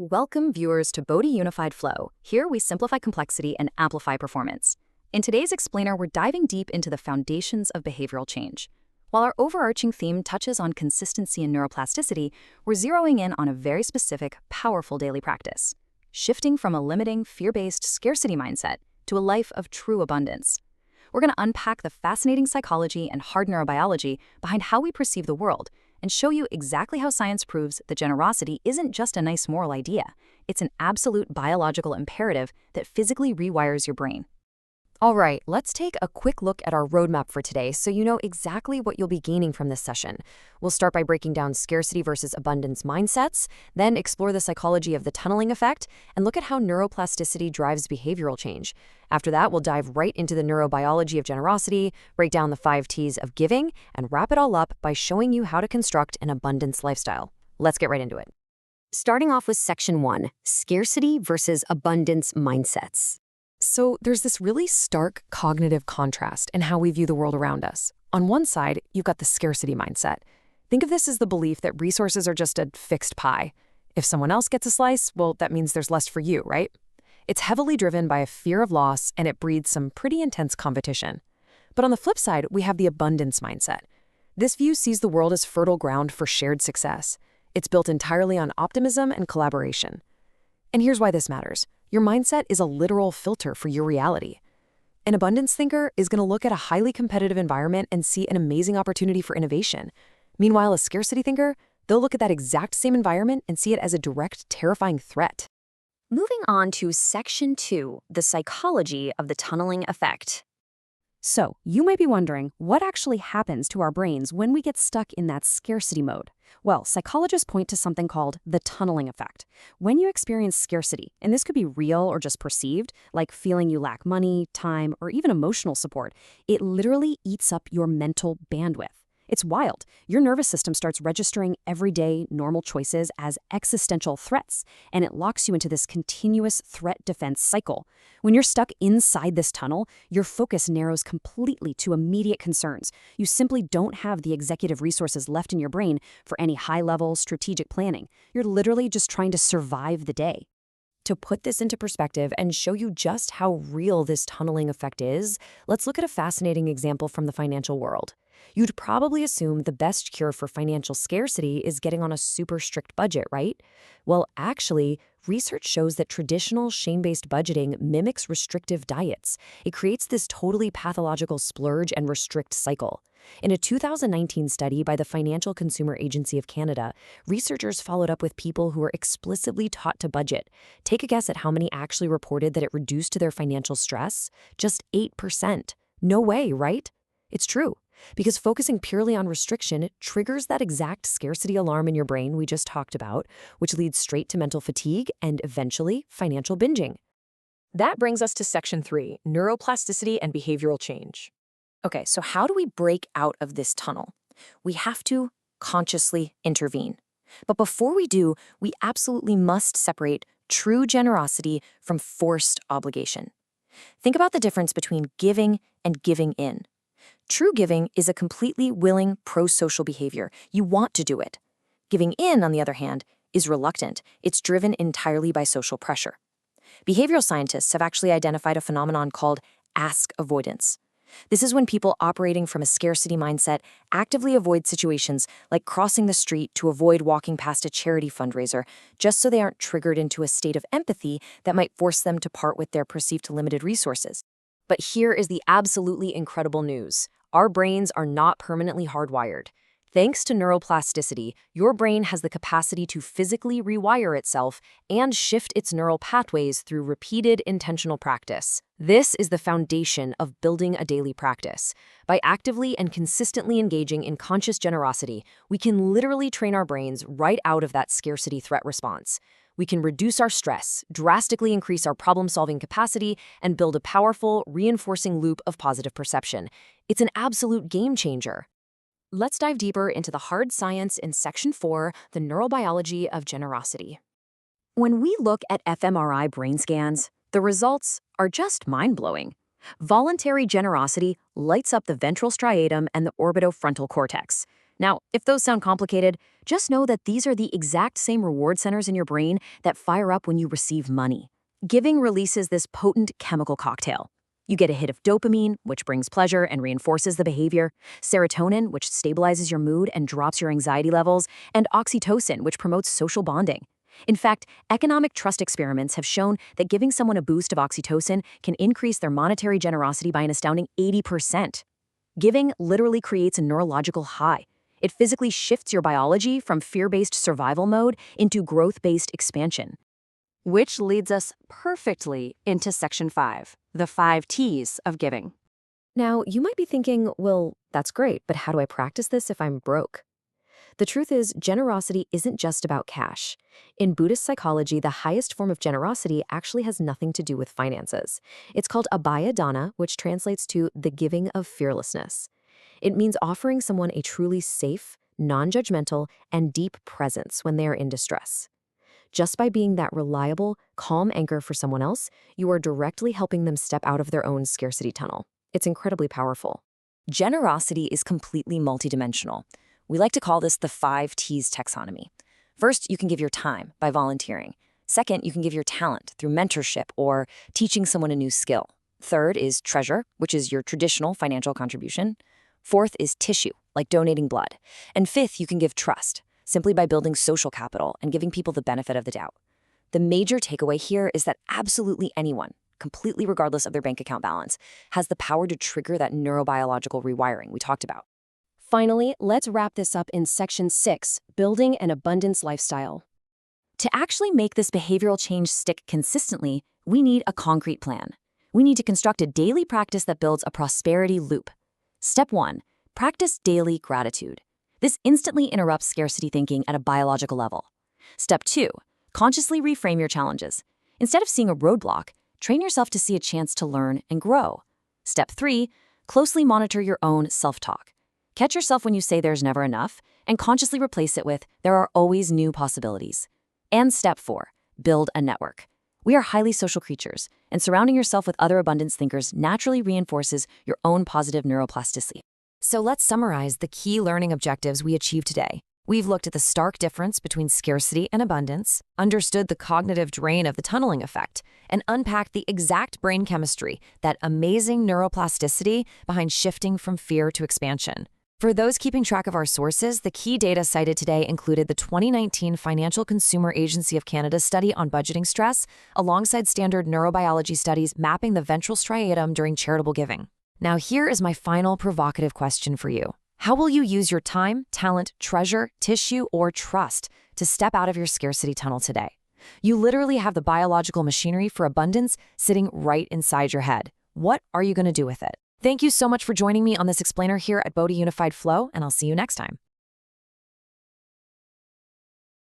Welcome, viewers, to Bodhi Unified Flow. Here we simplify complexity and amplify performance. In today's explainer, we're diving deep into the foundations of behavioral change. While our overarching theme touches on consistency and neuroplasticity, we're zeroing in on a very specific, powerful daily practice, shifting from a limiting, fear-based scarcity mindset to a life of true abundance. We're going to unpack the fascinating psychology and hard neurobiology behind how we perceive the world, and show you exactly how science proves that generosity isn't just a nice moral idea. It's an absolute biological imperative that physically rewires your brain. All right, let's take a quick look at our roadmap for today so you know exactly what you'll be gaining from this session. We'll start by breaking down scarcity versus abundance mindsets, then explore the psychology of the tunneling effect, and look at how neuroplasticity drives behavioral change. After that, we'll dive right into the neurobiology of generosity, break down the 5 T's of giving, and wrap it all up by showing you how to construct an abundance lifestyle. Let's get right into it. Starting off with Section 1, Scarcity versus Abundance Mindsets. So there's this really stark cognitive contrast in how we view the world around us. On one side, you've got the scarcity mindset. Think of this as the belief that resources are just a fixed pie. If someone else gets a slice, well, that means there's less for you, right? It's heavily driven by a fear of loss, and it breeds some pretty intense competition. But on the flip side, we have the abundance mindset. This view sees the world as fertile ground for shared success. It's built entirely on optimism and collaboration. And here's why this matters. Your mindset is a literal filter for your reality. An abundance thinker is going to look at a highly competitive environment and see an amazing opportunity for innovation. Meanwhile, a scarcity thinker, they'll look at that exact same environment and see it as a direct, terrifying threat. Moving on to Section 2, the psychology of the tunneling effect. So, you might be wondering, what actually happens to our brains when we get stuck in that scarcity mode? Well, psychologists point to something called the tunneling effect. When you experience scarcity, and this could be real or just perceived, like feeling you lack money, time, or even emotional support, it literally eats up your mental bandwidth. It's wild. Your nervous system starts registering everyday, normal choices as existential threats, and it locks you into this continuous threat defense cycle. When you're stuck inside this tunnel, your focus narrows completely to immediate concerns. You simply don't have the executive resources left in your brain for any high-level strategic planning. You're literally just trying to survive the day. To put this into perspective and show you just how real this tunneling effect is, let's look at a fascinating example from the financial world. You'd probably assume the best cure for financial scarcity is getting on a super strict budget, right? Well, actually, research shows that traditional shame-based budgeting mimics restrictive diets. It creates this totally pathological splurge and restrict cycle. In a 2019 study by the Financial Consumer Agency of Canada, researchers followed up with people who were explicitly taught to budget. Take a guess at how many actually reported that it reduced their financial stress? Just 8%. No way, right? It's true. Because focusing purely on restriction triggers that exact scarcity alarm in your brain we just talked about, which leads straight to mental fatigue and eventually financial binging. That brings us to Section 3, neuroplasticity and behavioral change. Okay, so how do we break out of this tunnel? We have to consciously intervene. But before we do, we absolutely must separate true generosity from forced obligation. Think about the difference between giving and giving in. True giving is a completely willing, pro-social behavior. You want to do it. Giving in, on the other hand, is reluctant. It's driven entirely by social pressure. Behavioral scientists have actually identified a phenomenon called ask avoidance. This is when people operating from a scarcity mindset actively avoid situations like crossing the street to avoid walking past a charity fundraiser, just so they aren't triggered into a state of empathy that might force them to part with their perceived limited resources. But here is the absolutely incredible news. Our brains are not permanently hardwired. Thanks to neuroplasticity, your brain has the capacity to physically rewire itself and shift its neural pathways through repeated intentional practice. This is the foundation of building a daily practice. By actively and consistently engaging in conscious generosity, we can literally train our brains right out of that scarcity threat response. We can reduce our stress, drastically increase our problem-solving capacity, and build a powerful, reinforcing loop of positive perception. It's an absolute game changer. Let's dive deeper into the hard science in Section 4, the neurobiology of generosity. When we look at fMRI brain scans, the results are just mind-blowing. Voluntary generosity lights up the ventral striatum and the orbitofrontal cortex. Now, if those sound complicated, just know that these are the exact same reward centers in your brain that fire up when you receive money. Giving releases this potent chemical cocktail. You get a hit of dopamine, which brings pleasure and reinforces the behavior, serotonin, which stabilizes your mood and drops your anxiety levels, and oxytocin, which promotes social bonding. In fact, economic trust experiments have shown that giving someone a boost of oxytocin can increase their monetary generosity by an astounding 80%. Giving literally creates a neurological high. It physically shifts your biology from fear-based survival mode into growth-based expansion. Which leads us perfectly into Section 5, the 5 T's of giving. Now, you might be thinking, well, that's great, but how do I practice this if I'm broke? The truth is, generosity isn't just about cash. In Buddhist psychology, the highest form of generosity actually has nothing to do with finances. It's called abhaya dana, which translates to the giving of fearlessness. It means offering someone a truly safe, non-judgmental, and deep presence when they are in distress. Just by being that reliable, calm anchor for someone else, you are directly helping them step out of their own scarcity tunnel. It's incredibly powerful. Generosity is completely multidimensional. We like to call this the 5 T's taxonomy. First, you can give your time by volunteering. Second, you can give your talent through mentorship or teaching someone a new skill. Third is treasure, which is your traditional financial contribution. Fourth is tissue, like donating blood. And fifth, you can give trust, simply by building social capital and giving people the benefit of the doubt. The major takeaway here is that absolutely anyone, completely regardless of their bank account balance, has the power to trigger that neurobiological rewiring we talked about. Finally, let's wrap this up in Section 6, building an abundance lifestyle. To actually make this behavioral change stick consistently, we need a concrete plan. We need to construct a daily practice that builds a prosperity loop. Step 1, practice daily gratitude. This instantly interrupts scarcity thinking at a biological level. Step 2, consciously reframe your challenges. Instead of seeing a roadblock, train yourself to see a chance to learn and grow. Step 3, closely monitor your own self-talk. Catch yourself when you say there's never enough, and consciously replace it with there are always new possibilities. And step 4, build a network. We are highly social creatures, and surrounding yourself with other abundance thinkers naturally reinforces your own positive neuroplasticity. So let's summarize the key learning objectives we achieved today. We've looked at the stark difference between scarcity and abundance, understood the cognitive drain of the tunneling effect, and unpacked the exact brain chemistry, that amazing neuroplasticity behind shifting from fear to expansion. For those keeping track of our sources, the key data cited today included the 2019 Financial Consumer Agency of Canada study on budgeting stress, alongside standard neurobiology studies mapping the ventral striatum during charitable giving. Now here is my final provocative question for you. How will you use your time, talent, treasure, tissue, or trust to step out of your scarcity tunnel today? You literally have the biological machinery for abundance sitting right inside your head. What are you going to do with it? Thank you so much for joining me on this explainer here at Bodhi Unified Flow, and I'll see you next time.